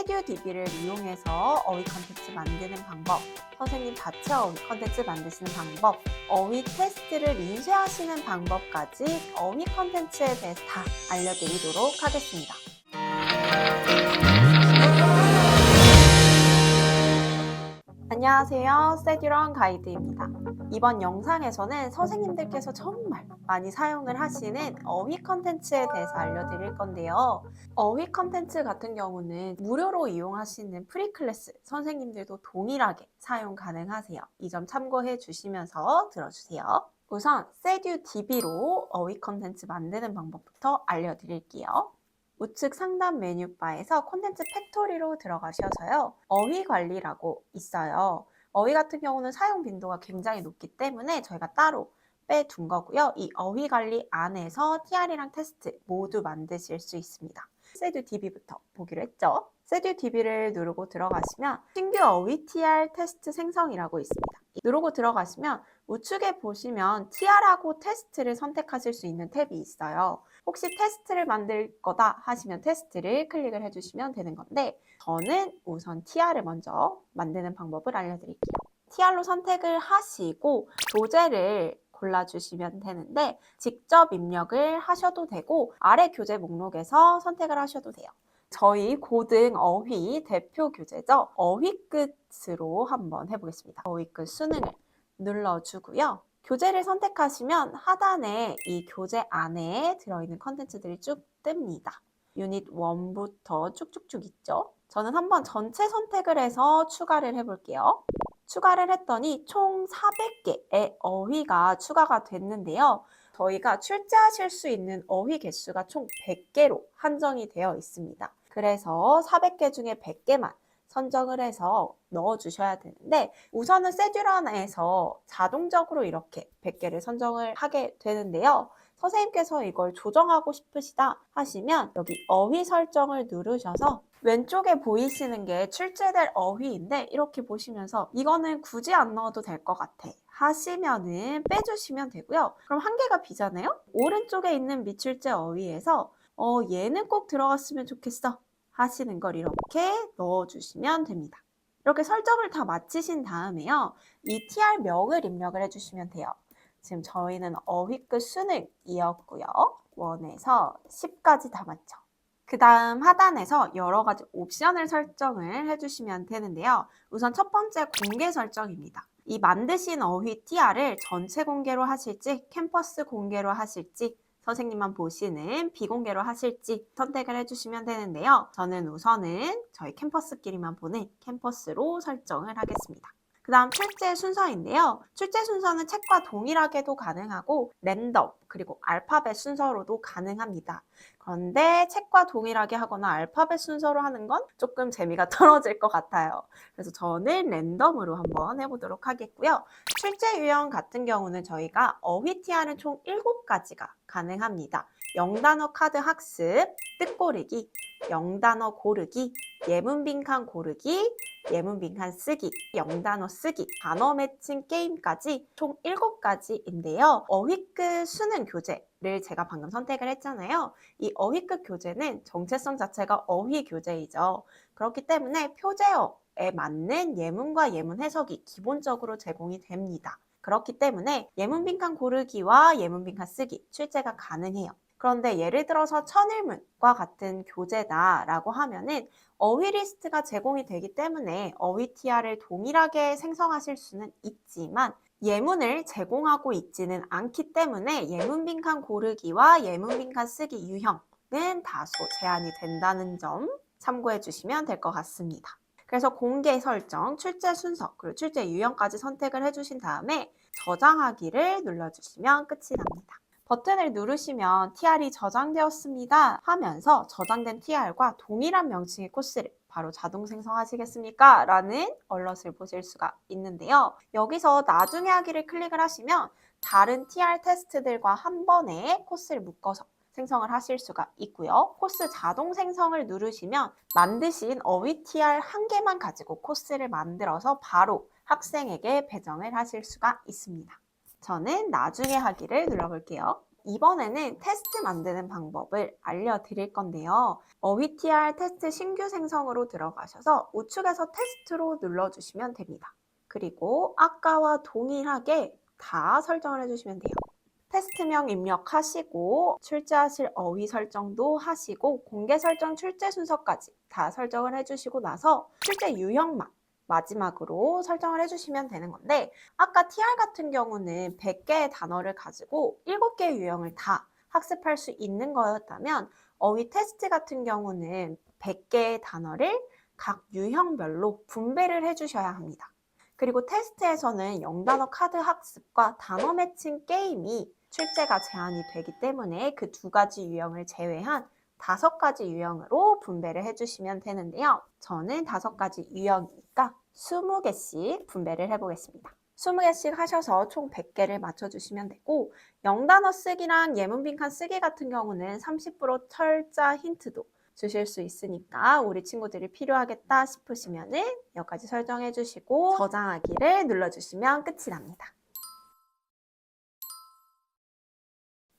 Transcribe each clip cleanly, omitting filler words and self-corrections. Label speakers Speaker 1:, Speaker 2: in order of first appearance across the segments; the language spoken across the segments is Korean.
Speaker 1: 세듀DB를 이용해서 어휘 컨텐츠 만드는 방법, 선생님 자체 어휘 컨텐츠 만드시는 방법, 어휘 테스트를 인쇄하시는 방법까지 어휘 컨텐츠에 대해서 다 알려드리도록 하겠습니다. 안녕하세요. 세듀런 가이드입니다. 이번 영상에서는 선생님들께서 정말 많이 사용을 하시는 어휘 컨텐츠에 대해서 알려드릴 건데요. 어휘 컨텐츠 같은 경우는 무료로 이용하시는 프리클래스 선생님들도 동일하게 사용 가능하세요. 이 점 참고해 주시면서 들어주세요. 우선 세듀DB로 어휘 컨텐츠 만드는 방법부터 알려드릴게요. 우측 상단 메뉴바에서 콘텐츠 팩토리로 들어가셔서요. 어휘 관리라고 있어요. 어휘 같은 경우는 사용 빈도가 굉장히 높기 때문에 저희가 따로 빼둔 거고요. 이 어휘 관리 안에서 TR이랑 테스트 모두 만드실 수 있습니다. 세듀DB부터 보기로 했죠. 세듀DB를 누르고 들어가시면 신규 어휘 TR 테스트 생성이라고 있습니다. 누르고 들어가시면 우측에 보시면 TR하고 테스트를 선택하실 수 있는 탭이 있어요. 혹시 테스트를 만들 거다 하시면 테스트를 클릭을 해주시면 되는 건데 저는 우선 TR을 먼저 만드는 방법을 알려드릴게요. TR로 선택을 하시고 교재를 골라주시면 되는데 직접 입력을 하셔도 되고 아래 교재 목록에서 선택을 하셔도 돼요. 저희 고등 어휘 대표 교재죠. 어휘끝으로 한번 해보겠습니다. 어휘끝 수능을 눌러주고요. 교재를 선택하시면 하단에 이 교재 안에 들어있는 컨텐츠들이 쭉 뜹니다. 유닛 1부터 쭉쭉쭉 있죠. 저는 한번 전체 선택을 해서 추가를 해볼게요. 추가를 했더니 총 400개의 어휘가 추가가 됐는데요. 저희가 출제하실 수 있는 어휘 개수가 총 100개로 한정이 되어 있습니다. 그래서 400개 중에 100개만 선정을 해서 넣어주셔야 되는데 우선은 세듀런에서 자동적으로 이렇게 100개를 선정을 하게 되는데요. 선생님께서 이걸 조정하고 싶으시다 하시면 여기 어휘 설정을 누르셔서 왼쪽에 보이시는 게 출제될 어휘인데 이렇게 보시면서 이거는 굳이 안 넣어도 될 것 같아 하시면은 빼주시면 되고요. 그럼 한 개가 비잖아요? 오른쪽에 있는 미출제 어휘에서 얘는 꼭 들어갔으면 좋겠어 하시는 걸 이렇게 넣어주시면 됩니다. 이렇게 설정을 다 마치신 다음에요. 이 TR명을 입력을 해주시면 돼요. 지금 저희는 어휘끝 수능이었고요. 1에서 10까지 다 맞죠. 그 다음 하단에서 여러 가지 옵션을 설정을 해주시면 되는데요. 우선 첫 번째 공개 설정입니다. 이 만드신 어휘 TR을 전체 공개로 하실지 캠퍼스 공개로 하실지 선생님만 보시는 비공개로 하실지 선택을 해주시면 되는데요. 저는 우선은 저희 캠퍼스끼리만 보는 캠퍼스로 설정을 하겠습니다. 그 다음 출제 순서인데요. 출제 순서는 책과 동일하게도 가능하고 랜덤 그리고 알파벳 순서로도 가능합니다. 그런데 책과 동일하게 하거나 알파벳 순서로 하는 건 조금 재미가 떨어질 것 같아요. 그래서 저는 랜덤으로 한번 해보도록 하겠고요. 출제 유형 같은 경우는 저희가 어휘 TR은 총 7가지가 가능합니다. 영단어 카드 학습, 뜻고르기, 영단어 고르기, 예문 빈칸 고르기, 예문 빈칸 쓰기, 영단어 쓰기, 단어 매칭 게임까지 총 7가지인데요. 어휘끝 수능 교재를 제가 방금 선택을 했잖아요. 이 어휘끝 교재는 정체성 자체가 어휘 교재이죠. 그렇기 때문에 표제어에 맞는 예문과 예문 해석이 기본적으로 제공이 됩니다. 그렇기 때문에 예문 빈칸 고르기와 예문 빈칸 쓰기 출제가 가능해요. 그런데 예를 들어서 천일문과 같은 교재다라고 하면은 어휘 리스트가 제공이 되기 때문에 어휘 TR을 동일하게 생성하실 수는 있지만 예문을 제공하고 있지는 않기 때문에 예문 빈칸 고르기와 예문 빈칸 쓰기 유형은 다소 제한이 된다는 점 참고해 주시면 될 것 같습니다. 그래서 공개 설정, 출제 순서, 그리고 출제 유형까지 선택을 해주신 다음에 저장하기를 눌러주시면 끝이 납니다. 버튼을 누르시면 TR이 저장되었습니다 하면서 저장된 TR과 동일한 명칭의 코스를 바로 자동 생성하시겠습니까? 라는 얼럿을 보실 수가 있는데요. 여기서 나중에 하기를 클릭을 하시면 다른 TR 테스트들과 한 번에 코스를 묶어서 생성을 하실 수가 있고요. 코스 자동 생성을 누르시면 만드신 어휘 TR 한 개만 가지고 코스를 만들어서 바로 학생에게 배정을 하실 수가 있습니다. 저는 나중에 하기를 눌러볼게요. 이번에는 테스트 만드는 방법을 알려드릴 건데요. 어휘 TR 테스트 신규 생성으로 들어가셔서 우측에서 테스트로 눌러주시면 됩니다. 그리고 아까와 동일하게 다 설정을 해주시면 돼요. 테스트명 입력하시고 출제하실 어휘 설정도 하시고 공개 설정 출제 순서까지 다 설정을 해주시고 나서 출제 유형만 마지막으로 설정을 해주시면 되는 건데, 아까 TR 같은 경우는 100개의 단어를 가지고 7개의 유형을 다 학습할 수 있는 거였다면 어휘 테스트 같은 경우는 100개의 단어를 각 유형별로 분배를 해주셔야 합니다. 그리고 테스트에서는 영단어 카드 학습과 단어 매칭 게임이 출제가 제한이 되기 때문에 그 2가지 유형을 제외한 5가지 유형으로 분배를 해주시면 되는데요. 저는 5가지 유형이니까 20개씩 분배를 해보겠습니다. 20개씩 하셔서 총 100개를 맞춰주시면 되고, 영단어 쓰기랑 예문 빈칸 쓰기 같은 경우는 30% 철자 힌트도 주실 수 있으니까 우리 친구들이 필요하겠다 싶으시면은 여기까지 설정해 주시고 저장하기를 눌러주시면 끝이 납니다.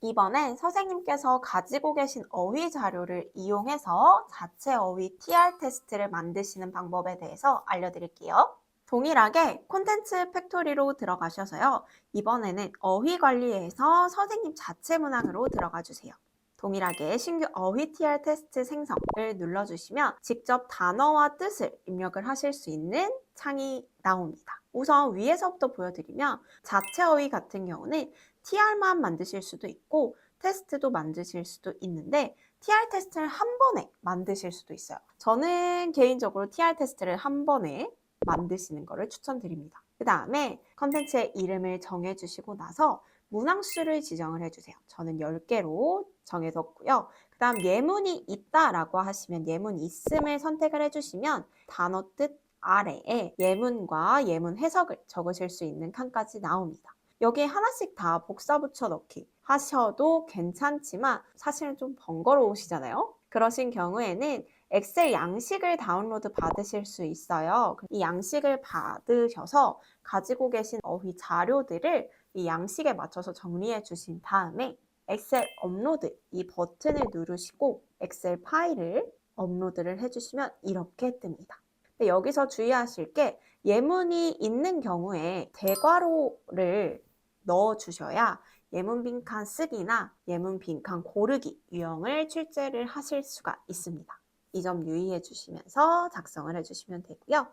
Speaker 1: 이번엔 선생님께서 가지고 계신 어휘 자료를 이용해서 자체 어휘 TR 테스트를 만드시는 방법에 대해서 알려드릴게요. 동일하게 콘텐츠 팩토리로 들어가셔서요. 이번에는 어휘 관리에서 선생님 자체 문항으로 들어가 주세요. 동일하게 신규 어휘 TR 테스트 생성을 눌러주시면 직접 단어와 뜻을 입력을 하실 수 있는 창이 나옵니다. 우선 위에서부터 보여드리면 자체 어휘 같은 경우는 TR만 만드실 수도 있고 테스트도 만드실 수도 있는데 TR 테스트를 한 번에 만드실 수도 있어요. 저는 개인적으로 TR 테스트를 한 번에 만드시는 것을 추천드립니다. 그 다음에 컨텐츠의 이름을 정해주시고 나서 문항수를 지정을 해주세요. 저는 10개로 정해뒀고요. 그 다음 예문이 있다라고 하시면 예문 있음을 선택을 해주시면 단어 뜻 아래에 예문과 예문 해석을 적으실 수 있는 칸까지 나옵니다. 여기에 하나씩 다 복사 붙여 넣기 하셔도 괜찮지만 사실은 좀 번거로우시잖아요. 그러신 경우에는 엑셀 양식을 다운로드 받으실 수 있어요. 이 양식을 받으셔서 가지고 계신 어휘 자료들을 이 양식에 맞춰서 정리해 주신 다음에 엑셀 업로드 이 버튼을 누르시고 엑셀 파일을 업로드를 해주시면 이렇게 뜹니다. 근데 여기서 주의하실 게 예문이 있는 경우에 대괄호를 넣어 주셔야 예문 빈칸 쓰기나 예문 빈칸 고르기 유형을 출제를 하실 수가 있습니다. 이 점 유의해 주시면서 작성을 해주시면 되고요.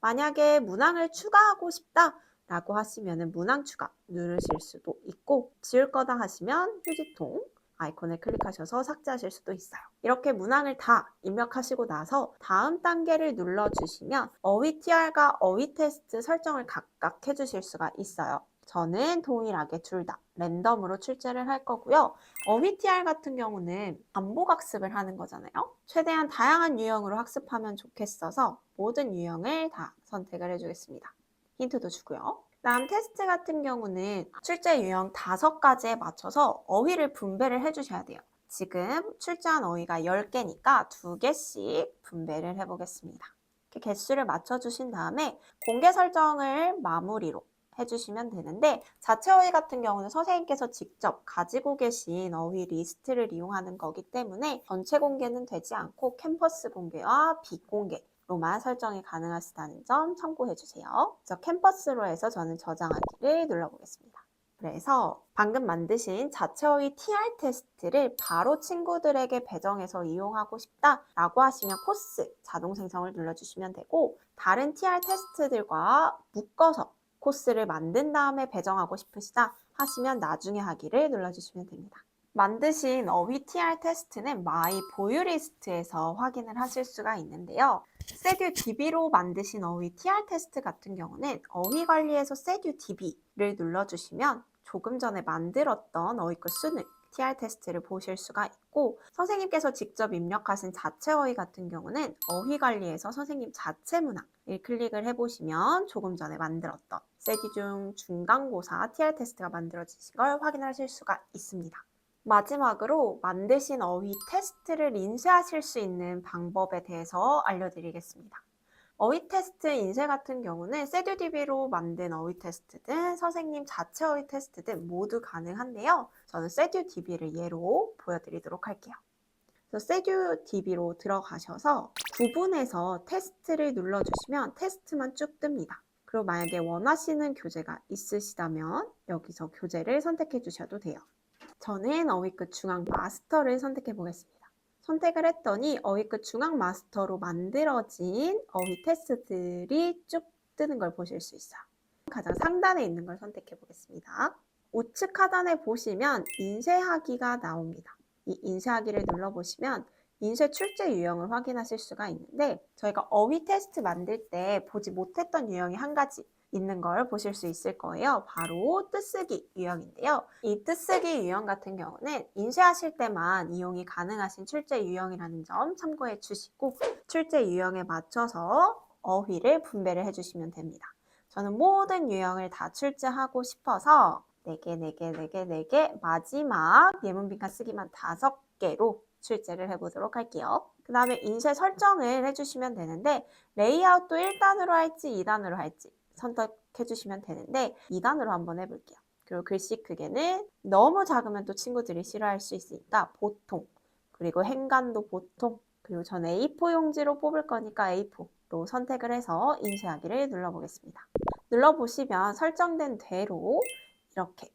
Speaker 1: 만약에 문항을 추가하고 싶다라고 하시면 문항 추가 누르실 수도 있고, 지울 거다 하시면 휴지통 아이콘을 클릭하셔서 삭제하실 수도 있어요. 이렇게 문항을 다 입력하시고 나서 다음 단계를 눌러주시면 어휘 TR과 어휘 테스트 설정을 각각 해주실 수가 있어요. 저는 동일하게 둘 다 랜덤으로 출제를 할 거고요. 어휘 TR 같은 경우는 반복 학습을 하는 거잖아요. 최대한 다양한 유형으로 학습하면 좋겠어서 모든 유형을 다 선택을 해주겠습니다. 힌트도 주고요. 다음 테스트 같은 경우는 출제 유형 5가지에 맞춰서 어휘를 분배를 해주셔야 돼요. 지금 출제한 어휘가 10개니까 2개씩 분배를 해보겠습니다. 이렇게 개수를 맞춰주신 다음에 공개 설정을 마무리로 해주시면 되는데, 자체 어휘 같은 경우는 선생님께서 직접 가지고 계신 어휘 리스트를 이용하는 거기 때문에 전체 공개는 되지 않고 캠퍼스 공개와 비공개로만 설정이 가능하시다는 점 참고해 주세요. 그래서 캠퍼스로 해서 저는 저장하기를 눌러보겠습니다. 그래서 방금 만드신 자체 어휘 TR 테스트를 바로 친구들에게 배정해서 이용하고 싶다라고 하시면 코스 자동 생성을 눌러주시면 되고, 다른 TR 테스트들과 묶어서 코스를 만든 다음에 배정하고 싶으시다 하시면 나중에 하기를 눌러주시면 됩니다. 만드신 어휘 TR 테스트는 마이 보유 리스트에서 확인을 하실 수가 있는데요. 세듀 DB로 만드신 어휘 TR 테스트 같은 경우는 어휘 관리에서 세듀 DB를 눌러주시면 조금 전에 만들었던 어휘글 수능 TR 테스트를 보실 수가 있고, 선생님께서 직접 입력하신 자체 어휘 같은 경우는 어휘 관리에서 선생님 자체 문항을 클릭을 해보시면 조금 전에 만들었던 세듀중 중간고사 TR 테스트가 만들어지신 걸 확인하실 수가 있습니다. 마지막으로 만드신 어휘 테스트를 인쇄하실 수 있는 방법에 대해서 알려드리겠습니다. 어휘 테스트 인쇄 같은 경우는 세듀DB로 만든 어휘 테스트든 선생님 자체 어휘 테스트든 모두 가능한데요. 저는 세듀DB를 예로 보여드리도록 할게요. 그래서 세듀DB로 들어가셔서 부분에서 테스트를 눌러주시면 테스트만 쭉 뜹니다. 그리고 만약에 원하시는 교재가 있으시다면 여기서 교재를 선택해 주셔도 돼요. 저는 어휘끝 중앙 마스터를 선택해 보겠습니다. 선택을 했더니 어휘끝 중앙 마스터로 만들어진 어휘 테스트들이 쭉 뜨는 걸 보실 수 있어요. 가장 상단에 있는 걸 선택해 보겠습니다. 우측 하단에 보시면 인쇄하기가 나옵니다. 이 인쇄하기를 눌러보시면 인쇄 출제 유형을 확인하실 수가 있는데 저희가 어휘 테스트 만들 때 보지 못했던 유형이 한 가지 있는 걸 보실 수 있을 거예요. 바로 뜻쓰기 유형인데요. 이 뜻쓰기 유형 같은 경우는 인쇄하실 때만 이용이 가능하신 출제 유형이라는 점 참고해 주시고 출제 유형에 맞춰서 어휘를 분배를 해주시면 됩니다. 저는 모든 유형을 다 출제하고 싶어서 4개, 4개, 4개, 4개, 마지막 예문빈칸 쓰기만 5개로 출제를 해보도록 할게요. 그 다음에 인쇄 설정을 해주시면 되는데 레이아웃도 1단으로 할지 2단으로 할지 선택해 주시면 되는데 2단으로 한번 해볼게요. 그리고 글씨 크기는 너무 작으면 또 친구들이 싫어할 수 있으니까 보통, 그리고 행간도 보통, 그리고 전 A4 용지로 뽑을 거니까 A4로 선택을 해서 인쇄하기를 눌러보겠습니다. 눌러보시면 설정된 대로 이렇게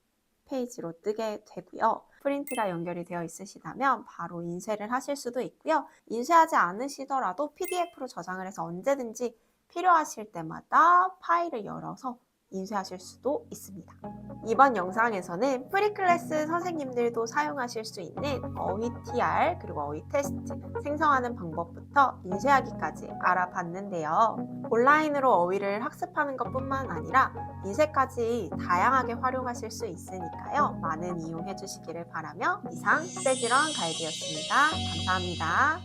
Speaker 1: 페이지로 뜨게 되고요. 프린트가 연결이 되어 있으시다면 바로 인쇄를 하실 수도 있고요. 인쇄하지 않으시더라도 PDF로 저장을 해서 언제든지 필요하실 때마다 파일을 열어서 인쇄하실 수도 있습니다. 이번 영상에서는 프리클래스 선생님들도 사용하실 수 있는 어휘 TR 그리고 어휘 테스트 생성하는 방법부터 인쇄하기까지 알아봤는데요. 온라인으로 어휘를 학습하는 것뿐만 아니라 인쇄까지 다양하게 활용하실 수 있으니까요. 많은 이용해 주시기를 바라며 이상 세듀런 가이드였습니다. 감사합니다.